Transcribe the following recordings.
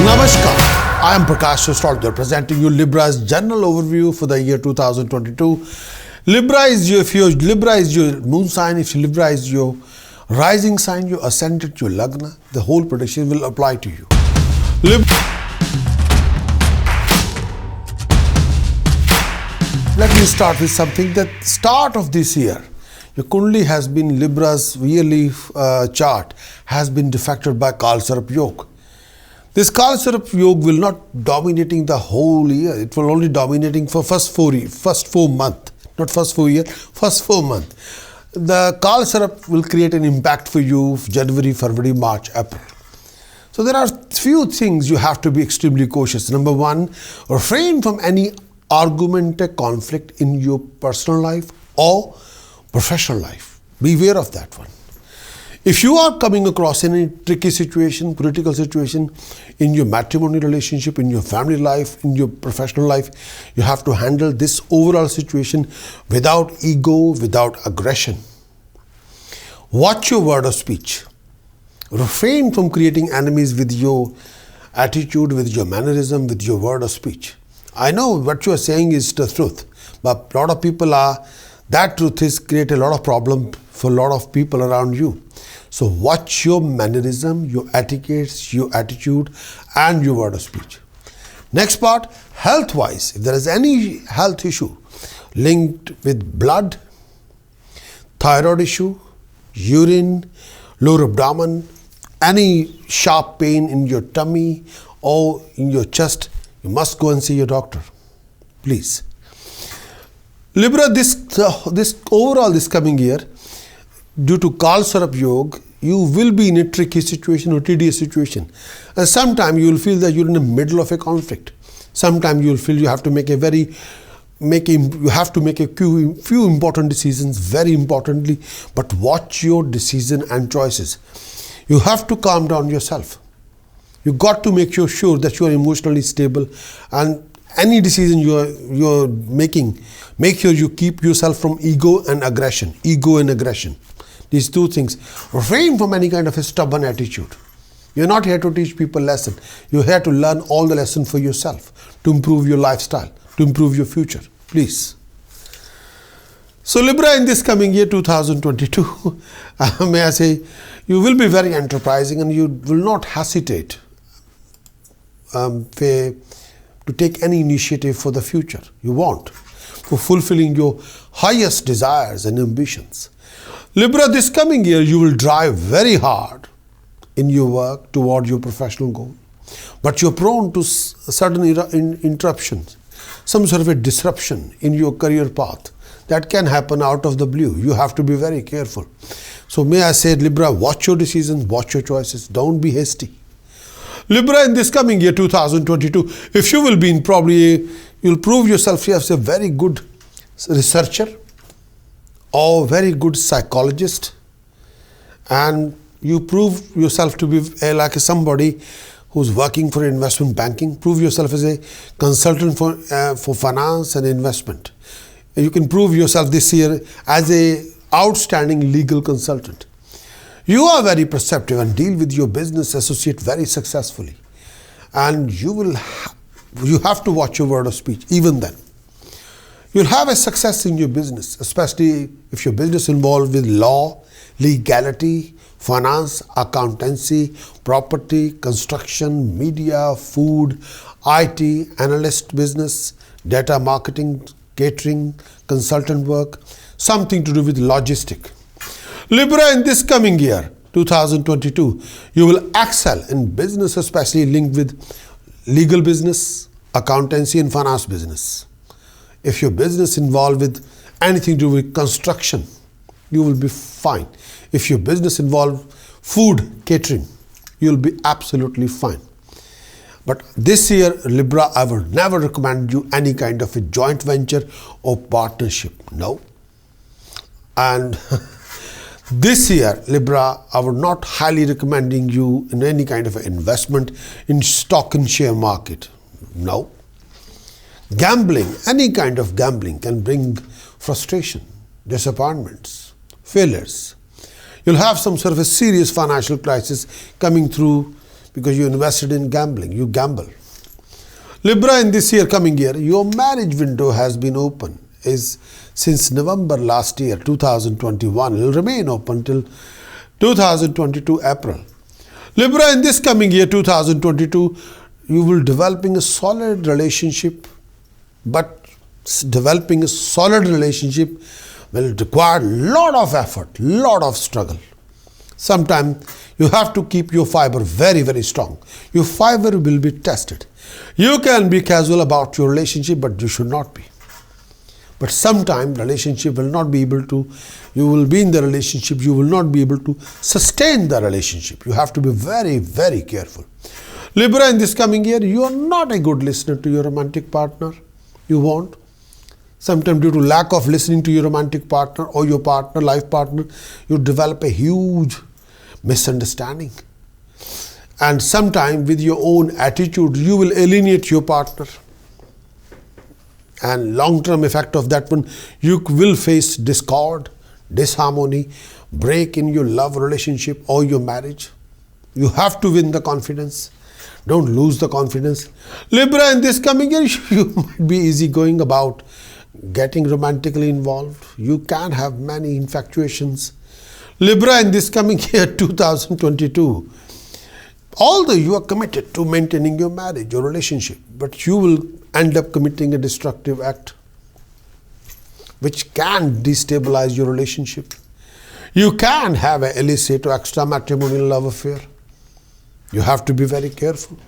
Namaskar, I am Prakash, astrologer, presenting you Libra's general overview for the year 2022. Libra is your moon sign. If Libra is your rising sign, your ascendant, your lagna, the whole prediction will apply to you. Let me start with something. The start of this year, your Kundali has been, Libra's yearly chart has been defected by Kalsarp Yoga. This Kalsarp Yoga will not dominating the whole year. It will only dominating for first 4 months, not first 4 years, first 4 months. The Kalsarp will create an impact for you January, February, March, April. So there are few things you have to be extremely cautious. Number one, refrain from any argument or conflict in your personal life or professional life. Beware of that one. If you are coming across any tricky situation, critical situation in your matrimonial relationship, in your family life, in your professional life, you have to handle this overall situation without ego, without aggression. Watch your word of speech. Refrain from creating enemies with your attitude, with your mannerism, with your word of speech. I know what you are saying is the truth, but a lot of people that truth is create a lot of problem for a lot of people around you. So watch your mannerism, your etiquettes, your attitude, and your word of speech. Next part, health-wise, if there is any health issue linked with blood, thyroid issue, urine, lower abdomen, any sharp pain in your tummy or in your chest, you must go and see your doctor, please. Libra, this coming year, due to Kalsarp Yoga, you will be in a tricky situation or tedious situation. And sometimes you will feel that you're in the middle of a conflict. Sometimes you will feel you have to make a few important decisions, very importantly, but watch your decision and choices. You have to calm down yourself. You got to make sure that you are emotionally stable, and any decision you're making, make sure you keep yourself from ego and aggression. These two things. Refrain from any kind of a stubborn attitude. You're not here to teach people lesson. You're here to learn all the lesson for yourself, to improve your lifestyle, to improve your future. Please. So Libra, in this coming year 2022, may I say, you will be very enterprising and you will not hesitate to take any initiative for the future. You won't. For fulfilling your highest desires and ambitions. Libra, this coming year, you will drive very hard in your work toward your professional goal. But you're prone to sudden interruptions, some sort of a disruption in your career path. That can happen out of the blue. You have to be very careful. So may I say, Libra, watch your decisions, watch your choices. Don't be hasty. Libra, in this coming year 2022, if you will be you'll prove yourself as a very good researcher or very good psychologist, and you prove yourself to be like somebody who's working for investment banking. Prove yourself as a consultant for finance and investment. You can prove yourself this year as a outstanding legal consultant. You are very perceptive and deal with your business associate very successfully. And you have to watch your word of speech even then. You'll have a success in your business, especially if your business involved with law, legality, finance, accountancy, property, construction, media, food, IT, analyst business, data marketing, catering, consultant work, something to do with logistic. Libra, in this coming year, 2022, you will excel in business, especially linked with legal business, accountancy and finance business. If your business involved with anything to do with construction, you will be fine. If your business involved food, catering, you'll be absolutely fine. But this year, Libra, I would never recommend you any kind of a joint venture or partnership. No. And this year, Libra, I would not highly recommending you in any kind of investment in stock and share market. No. Gambling, any kind of gambling can bring frustration, disappointments, failures. You'll have some sort of a serious financial crisis coming through because you invested in gambling. You gamble. Libra, in this year, coming year, your marriage window has been open since November last year, 2021. It will remain open till 2022 April. Libra, in this coming year, 2022, you will developing a solid relationship, but developing a solid relationship will require lot of effort, lot of struggle. Sometimes you have to keep your fiber very, very strong. Your fiber will be tested. You can be casual about your relationship, but you should not be. But sometimes relationship will not be able to, you will be in the relationship, you will not be able to sustain the relationship. You have to be very, very careful. Libra, in this coming year, you are not a good listener to your romantic partner. You won't. Sometimes due to lack of listening to your romantic partner or your partner, life partner, you develop a huge misunderstanding. And sometimes with your own attitude, you will alienate your partner. And long-term effect of that one, you will face discord, disharmony, break in your love relationship or your marriage. You have to win the confidence. Don't lose the confidence. Libra, in this coming year, you might be easygoing about getting romantically involved. You can have many infatuations. Libra, in this coming year, 2022, although you are committed to maintaining your marriage or relationship, but you will end up committing a destructive act which can destabilize your relationship. You can have an illicit or extramatrimonial love affair. You have to be very careful.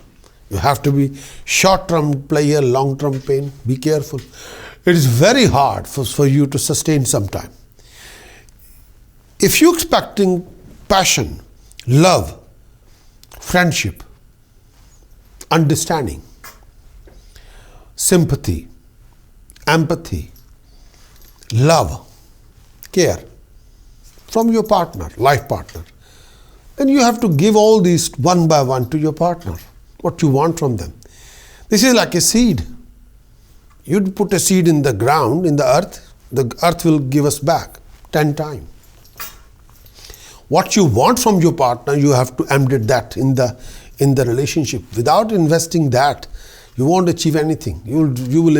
You have to be short-term player, long-term pain. Be careful. It is very hard for you to sustain sometime. If you're expecting passion, love, friendship, understanding, sympathy, empathy, love, care from your partner, life partner, then you have to give all these one by one to your partner, what you want from them. This is like a seed. You'd put a seed in the ground, in the earth will give us back 10 times. What you want from your partner, you have to embed that in the relationship. Without investing that, you won't achieve anything.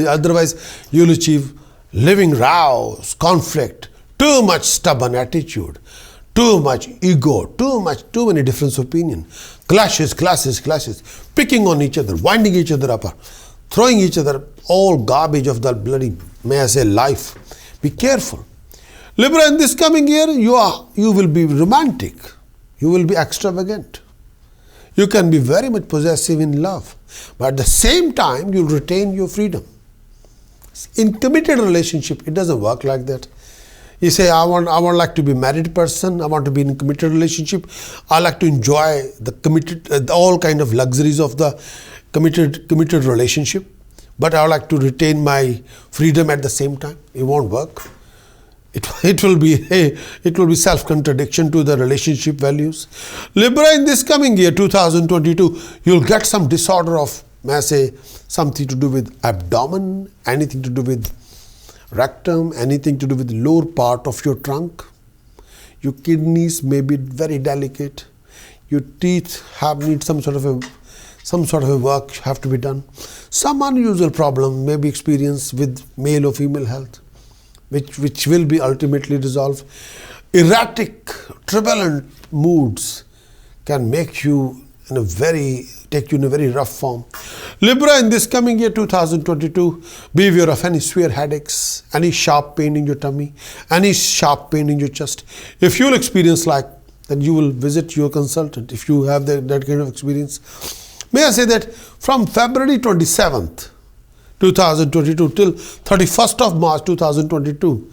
Otherwise you'll achieve living rows, conflict, too much stubborn attitude, too much ego, too many different opinions, clashes, picking on each other, winding each other up, throwing each other all garbage of the bloody, may I say, life. Be careful. Libra, in this coming year, you will be romantic. You will be extravagant. You can be very much possessive in love. But at the same time, you'll retain your freedom. In committed relationship, it doesn't work like that. You say, I want like to be a married person. I want to be in a committed relationship. I like to enjoy the committed, all kind of luxuries of the committed relationship. But I would like to retain my freedom at the same time. It won't work. It will be self-contradiction to the relationship values. Libra, in this coming year, 2022, you'll get some disorder of, may I say, something to do with abdomen, anything to do with rectum, anything to do with the lower part of your trunk. Your kidneys may be very delicate. Your teeth need some sort of a work have to be done. Some unusual problem may be experienced with male or female health, which will be ultimately resolved. Erratic, turbulent moods can make you take you in a very rough form. Libra, in this coming year, 2022, beware of any severe headaches, any sharp pain in your tummy, any sharp pain in your chest. If you'll experience like, then you will visit your consultant if you have that kind of experience. May I say that from February 27th, 2022 till 31st of March 2022,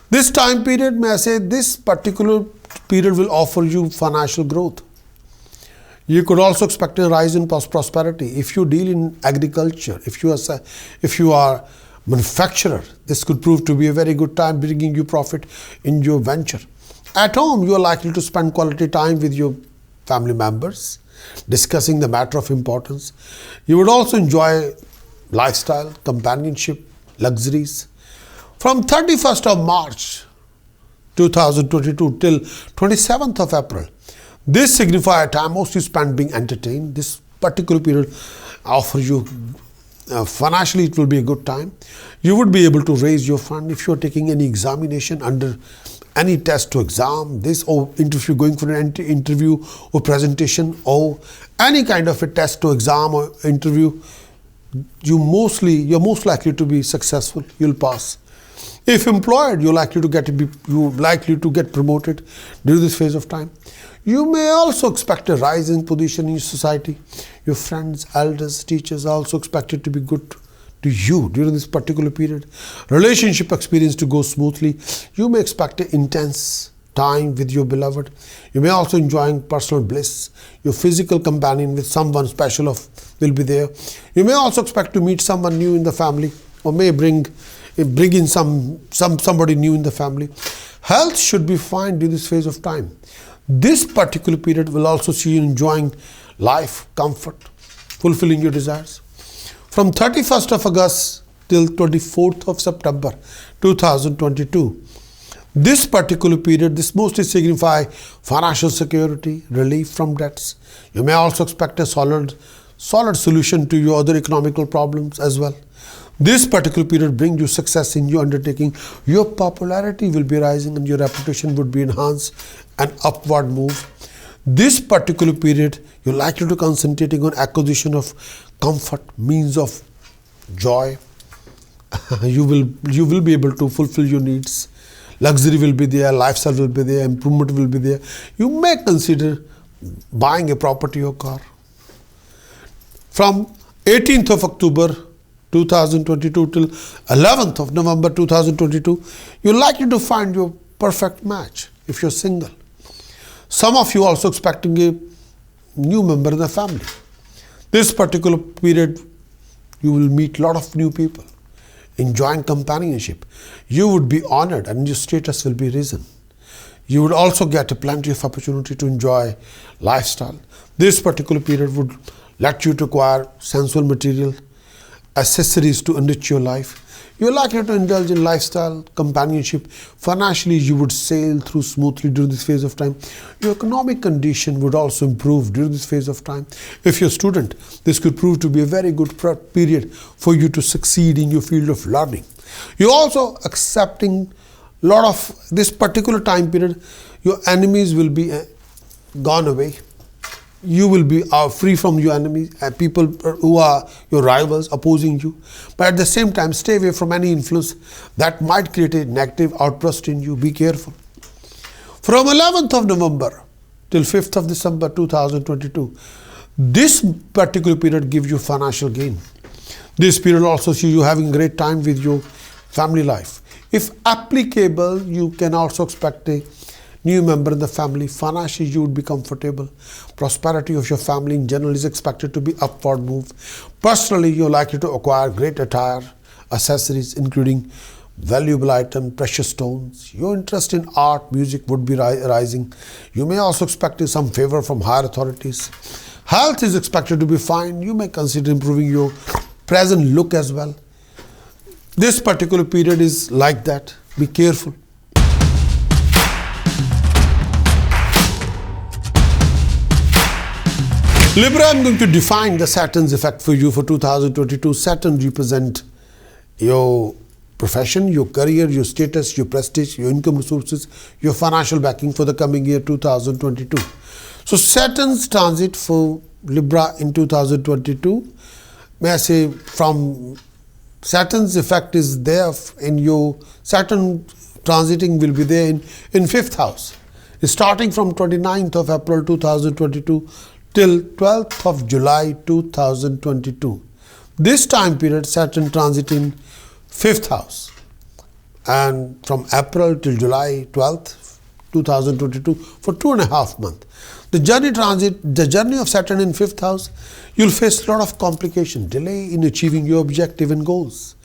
this time period, may I say, this particular period will offer you financial growth. You could also expect a rise in prosperity. If you deal in agriculture, if you are manufacturer, this could prove to be a very good time bringing you profit in your venture. At home, you are likely to spend quality time with your family members, discussing the matter of importance. You would also enjoy lifestyle, companionship, luxuries. From 31st of March 2022 till 27th of April, This signifies a time mostly spent being entertained. This particular period offers you financially, it will be a good time. You would be able to raise your fund if you are taking any examination under any test or exam, this or if you're going for an interview or presentation or any kind of a test or exam or interview. You're most likely to be successful. You'll pass. If employed, you're likely to get promoted during this phase of time. You may also expect a rise in position in your society. Your friends, elders, teachers are also expected to be good to you during this particular period. Relationship experience to go smoothly. You may expect an intense time with your beloved. You may also enjoy personal bliss. Your physical companion with someone special will be there. You may also expect to meet someone new in the family, or may bring in somebody new in the family. Health should be fine during this phase of time. This particular period will also see you enjoying life, comfort, fulfilling your desires. From 31st of August till 24th of September 2022, this particular period, this mostly signifies financial security, relief from debts. You may also expect a solid solution to your other economical problems as well. This particular period brings you success in your undertaking. Your popularity will be rising and your reputation would be enhanced, an upward move. This particular period, you're likely to concentrating on acquisition of comfort, means of joy. You will be able to fulfill your needs. Luxury will be there, lifestyle will be there, improvement will be there. You may consider buying a property or car. From 18th of October 2022 till 11th of November 2022, you're likely to find your perfect match if you're single. Some of you also expecting a new member in the family. This particular period, you will meet a lot of new people, enjoying companionship. You would be honored and your status will be risen. You would also get a plenty of opportunity to enjoy lifestyle. This particular period would let you to acquire sensual material, accessories to enrich your life. You're likely to indulge in lifestyle, companionship. Financially, you would sail through smoothly during this phase of time. Your economic condition would also improve during this phase of time. If you're a student, this could prove to be a very good period for you to succeed in your field of learning. You're also accepting a lot of this particular time period. Your enemies will be gone away. You will be free from your enemies, people who are your rivals opposing you. But at the same time, stay away from any influence that might create a negative outburst in you. Be careful. From 11th of November till 5th of December 2022, this particular period gives you financial gain. This period also sees you having a great time with your family life. If applicable, you can also expect a new member in the family. Financially, you would be comfortable. Prosperity of your family in general is expected to be upward move. Personally, you're likely to acquire great attire, accessories, including valuable items, precious stones. Your interest in art, music would be rising. You may also expect some favor from higher authorities. Health is expected to be fine. You may consider improving your present look as well. This particular period is like that. Be careful. Libra, I'm going to define the Saturn's effect for you for 2022. Saturn represents your profession, your career, your status, your prestige, your income resources, your financial backing for the coming year 2022. So Saturn's transit for Libra in 2022, may I say, from Saturn's effect is there in your Saturn transiting will be there in 5th house. Starting from 29th of April 2022 till 12th of July 2022. This time period, Saturn transit in 5th house, and from April till July 12th, 2022 for 2.5 months. The journey of Saturn in 5th house, you'll face a lot of complication, delay in achieving your objective and goals.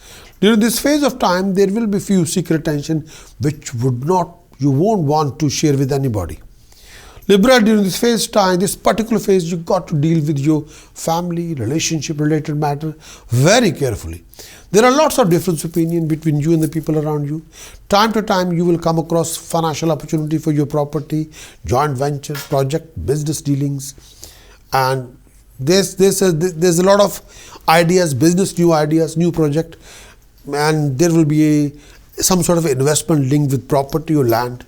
During this phase of time, there will be few secret tension which you won't want to share with anybody. Libra, during this phase time, this particular phase, you got to deal with your family, relationship related matter very carefully. There are lots of different opinions between you and the people around you. Time to time, you will come across financial opportunity for your property, joint venture, project, business dealings, and there's a lot of ideas, new ideas, new project, and there will be some sort of investment linked with property or land.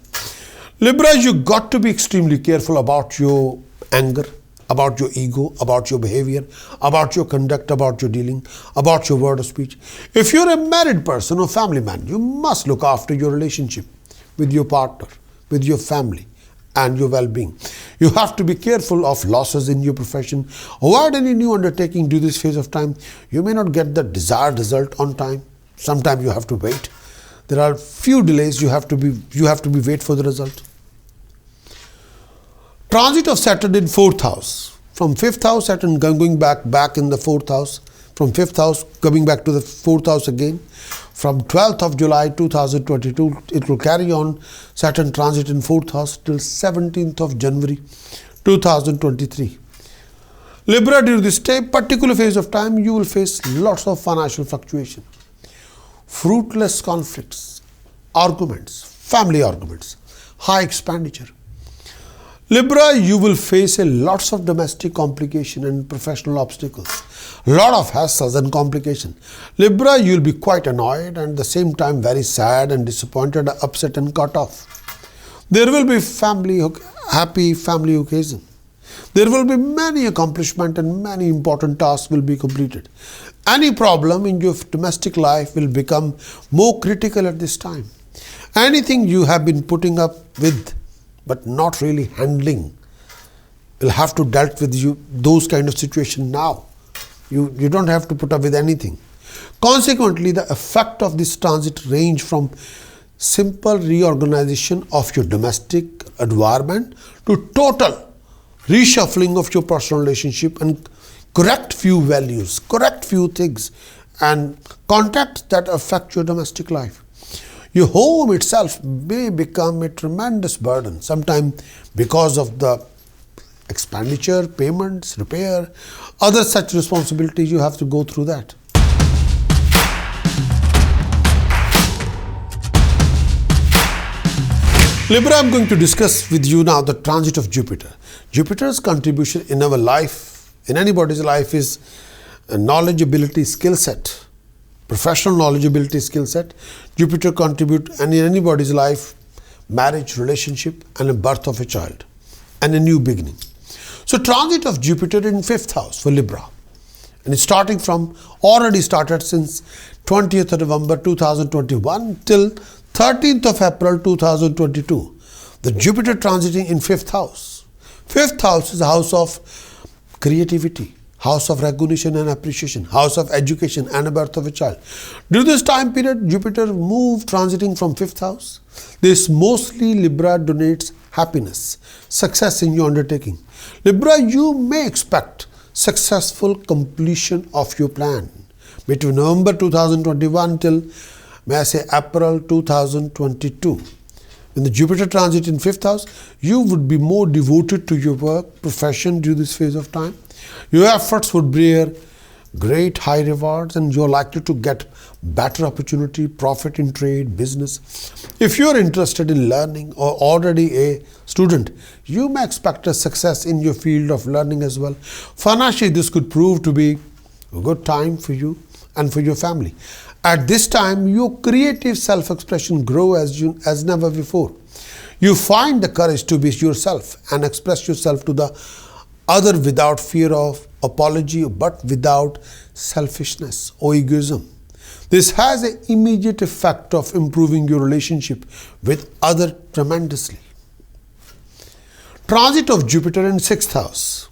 Libra, you got to be extremely careful about your anger, about your ego, about your behavior, about your conduct, about your dealing, about your word of speech. If you're a married person or family man, you must look after your relationship with your partner, with your family, and your well-being. You have to be careful of losses in your profession. Avoid any new undertaking during this phase of time. You may not get the desired result on time. Sometimes you have to wait. There are few delays. You have to be wait for the result. Transit of Saturn in 4th house. From 5th house, Saturn going back in the 4th house. From 5th house, coming back to the 4th house again. From 12th of July 2022, it will carry on Saturn transit in 4th house till 17th of January 2023. Libra, during this particular phase of time, you will face lots of financial fluctuation, fruitless conflicts, arguments, family arguments, high expenditure. Libra, you will face lots of domestic complication and professional obstacles, lot of hassles and complication. Libra, you will be quite annoyed and at the same time very sad and disappointed, upset and cut off. There will be happy family occasion. There will be many accomplishments and many important tasks will be completed. Any problem in your domestic life will become more critical at this time. Anything you have been putting up with but not really handling will have to dealt with those kind of situation now. You don't have to put up with anything. Consequently, the effect of this transit range from simple reorganization of your domestic environment to total reshuffling of your personal relationship and correct few values, correct few things and contacts that affect your domestic life. Your home itself may become a tremendous burden, sometimes because of the expenditure, payments, repair, other such responsibilities. You have to go through that. Libra, I'm going to discuss with you now the transit of Jupiter. Jupiter's contribution in our life, in anybody's life, is a knowledge, ability, skill set. Professional knowledge, ability, skill set. Jupiter contribute in anybody's life, marriage, relationship, and a birth of a child, and a new beginning. So transit of Jupiter in 5th house for Libra, and it's already started since 20th of November 2021 till 13th of April 2022. The Jupiter transiting in 5th house. 5th house is a house of creativity, house of recognition and appreciation, house of education and a birth of a child. During this time period, Jupiter move transiting from 5th house. This mostly Libra donates happiness, success in your undertaking. Libra, you may expect successful completion of your plan between November 2021 till, may I say, April 2022. When the Jupiter transit in 5th house, you would be more devoted to your work, profession during this phase of time. Your efforts would bear great high rewards and you're likely to get better opportunity, profit in trade, business. If you're interested in learning or already a student, you may expect a success in your field of learning as well. Financially, this could prove to be a good time for you and for your family. At this time, your creative self-expression grows as never before. You find the courage to be yourself and express yourself to the other without fear of apology, but without selfishness or egoism. This has an immediate effect of improving your relationship with others tremendously. Transit of Jupiter in 6th house.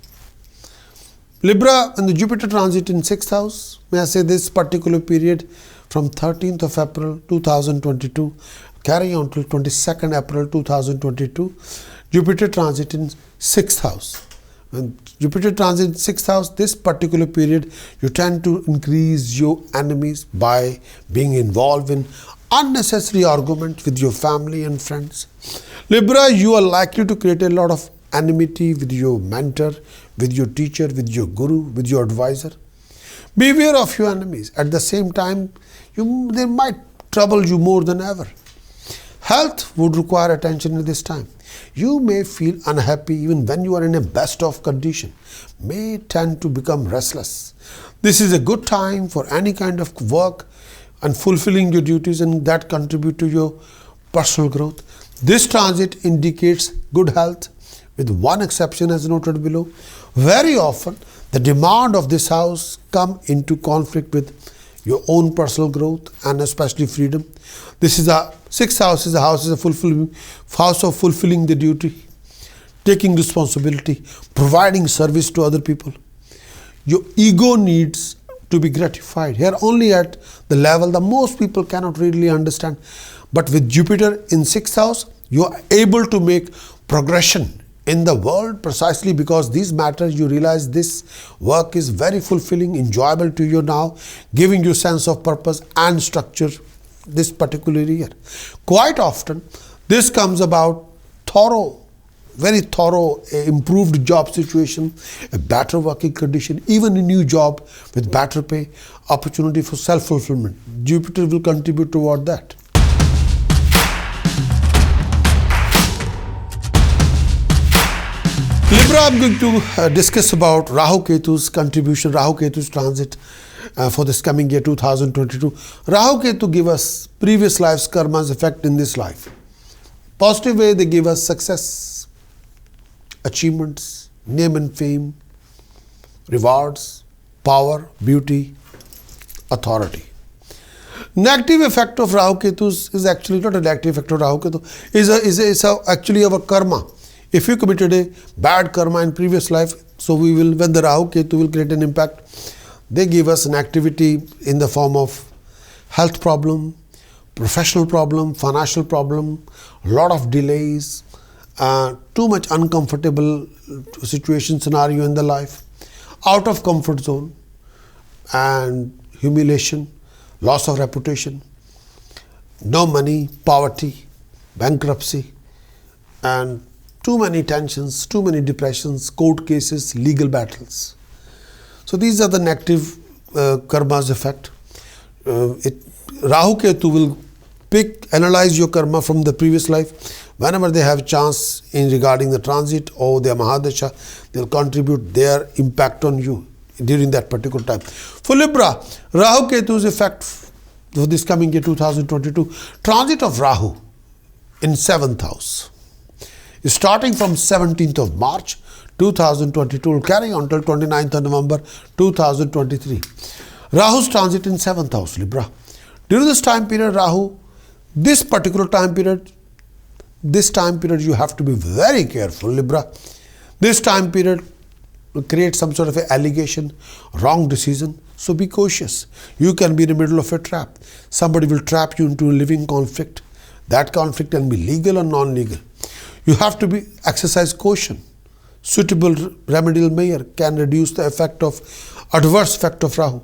Libra, and the Jupiter transit in 6th house, may I say this particular period from 13th of April 2022 carry on till 22nd April 2022, Jupiter transit in 6th house. When Jupiter transit in 6th house, this particular period, you tend to increase your enemies by being involved in unnecessary arguments with your family and friends. Libra, you are likely to create a lot of enmity with your mentor, with your teacher, with your guru, with your advisor. Beware of your enemies. At the same time, they might trouble you more than ever. Health would require attention at this time. You may feel unhappy even when you are in a best of condition, may tend to become restless. This is a good time for any kind of work and fulfilling your duties and that contribute to your personal growth. This transit indicates good health, with one exception as noted below. Very often, the demand of this house come into conflict with your own personal growth and especially freedom. This is a sixth house is a house of fulfilling the duty, taking responsibility, providing service to other people. Your ego needs to be gratified here only at the level that most people cannot really understand. But with Jupiter in sixth house, you are able to make progression in the world precisely because these matters, you realize this work is very fulfilling, enjoyable to you now, giving you sense of purpose and structure this particular year. Quite often, this comes about very thorough, improved job situation, a better working condition, even a new job with better pay, opportunity for self-fulfillment. Jupiter will contribute toward that. Libra, I'm going to discuss about Rahu Ketu's contribution, Rahu Ketu's transit for this coming year 2022. Rahu Ketu give us previous life's karma's effect in this life. Positive way, they give us success, achievements, name and fame, rewards, power, beauty, authority. Negative effect of Rahu Ketu is actually not a negative effect of Rahu Ketu, is actually our karma. If you committed a bad karma in previous life, so when the Rahu Ketu will create an impact, they give us an activity in the form of health problem, professional problem, financial problem, lot of delays, too much uncomfortable situation scenario in the life, out of comfort zone, and humiliation, loss of reputation, no money, poverty, bankruptcy, and too many tensions, too many depressions, court cases, legal battles. So these are the negative karma's effect. Rahu Ketu will analyze your karma from the previous life. Whenever they have chance in regarding the transit or their Mahadasha, they'll contribute their impact on you during that particular time. For Libra, Rahu Ketu's effect for this coming year 2022, transit of Rahu in 7th house. Starting from 17th of March 2022 will carry on till 29th of November 2023. Rahu's transit in 7th house, Libra. During this time period, this particular time period, you have to be very careful, Libra. This time period will create some sort of an allegation, wrong decision. So be cautious. You can be in the middle of a trap. Somebody will trap you into a living conflict. That conflict can be legal or non-legal. You have to exercise caution. Suitable remedial measure can reduce the adverse effect of Rahu.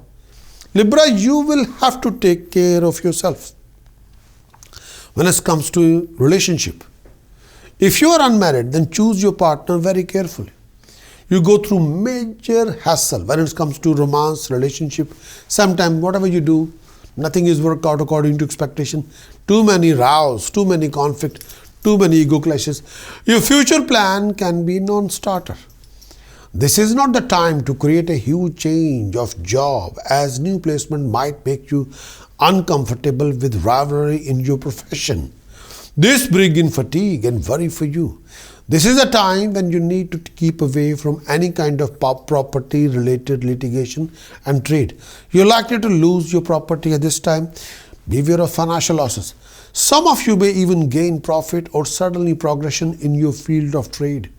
Libra, you will have to take care of yourself when it comes to relationship. If you are unmarried, then choose your partner very carefully. You go through major hassle when it comes to romance, relationship. Sometimes whatever you do, nothing is worked out according to expectation. Too many rows, too many conflict, too many ego clashes. Your future plan can be non-starter. This is not the time to create a huge change of job, as new placement might make you uncomfortable with rivalry in your profession. This brings in fatigue and worry for you. This is a time when you need to keep away from any kind of property related litigation and trade. You're likely to lose your property at this time. Beware of financial losses. Some of you may even gain profit or suddenly progression in your field of trade.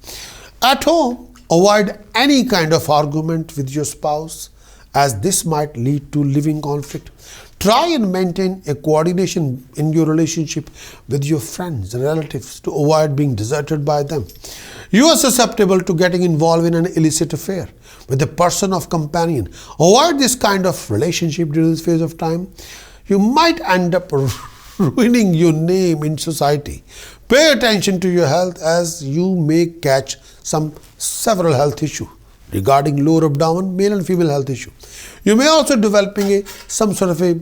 At home, avoid any kind of argument with your spouse, as this might lead to living conflict. Try and maintain a coordination in your relationship with your friends and relatives to avoid being deserted by them. You are susceptible to getting involved in an illicit affair with a person of companion. Avoid this kind of relationship during this phase of time. You might end up ruining your name in society. Pay attention to your health as you may catch several health issues regarding lower abdomen, male and female health issue. You may also developing some sort of a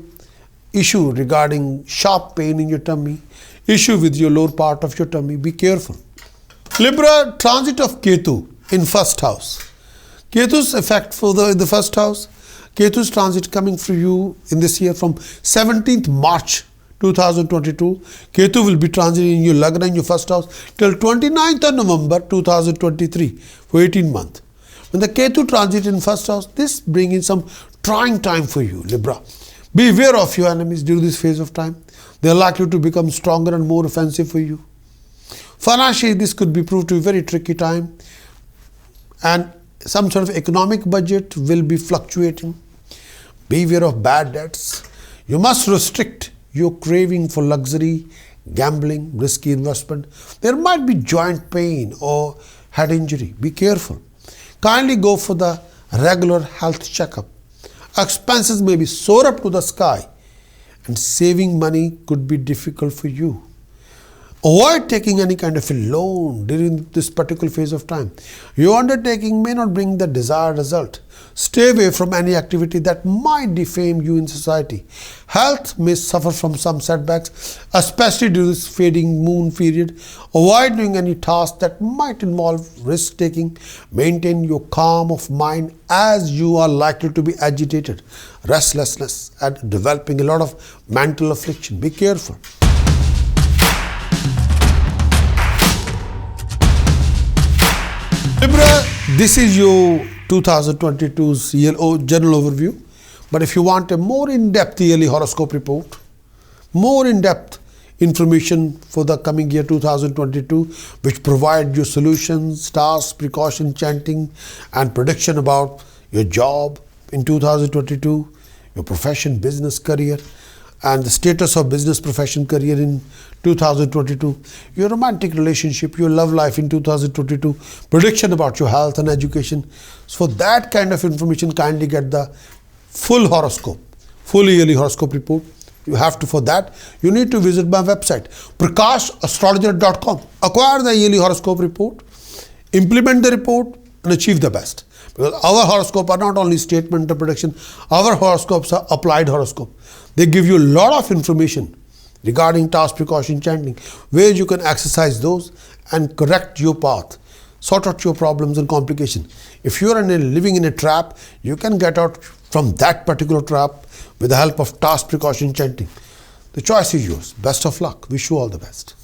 issue regarding sharp pain in your tummy, issue with your lower part of your tummy. Be careful. Libra, transit of Ketu in first house. Ketu's effect for the first house. Ketu's transit coming for you in this year from 17th March 2022. Ketu will be transiting in your Lagna in your first house till 29th of November 2023 for 18 months. When the Ketu transit in first house, this brings in some trying time for you, Libra. Beware of your enemies during this phase of time. They are likely to become stronger and more offensive for you. Financially, this could be proved to be a very tricky time, and some sort of economic budget will be fluctuating. Beware of bad debts. You must restrict your craving for luxury, gambling, risky investment. There might be joint pain or head injury. Be careful. Kindly go for the regular health checkup. Expenses may be soar up to the sky, and saving money could be difficult for you. Avoid taking any kind of a loan during this particular phase of time. Your undertaking may not bring the desired result. Stay away from any activity that might defame you in society. Health may suffer from some setbacks, especially during this fading moon period. Avoid doing any task that might involve risk taking. Maintain your calm of mind as you are likely to be agitated, restlessness, and developing a lot of mental affliction. Be careful. Libra, this is your 2022's general overview. But if you want a more in-depth yearly horoscope report, more in-depth information for the coming year 2022, which provide you solutions, tasks, precaution, chanting, and prediction about your job in 2022, your profession, business, career, and the status of business, profession, career in 2022, your romantic relationship, your love life in 2022, prediction about your health and education. So for that kind of information, kindly get the full horoscope, full yearly horoscope report. You have to, for that, you need to visit my website, prakashastrologer.com. Acquire the yearly horoscope report, implement the report, and achieve the best. Because our horoscope are not only statement of prediction, our horoscopes are applied horoscope. They give you a lot of information regarding task, precaution, chanting, where you can exercise those and correct your path, sort out your problems and complications. If you are living in a trap, you can get out from that particular trap with the help of task, precaution, chanting. The choice is yours. Best of luck. Wish you all the best.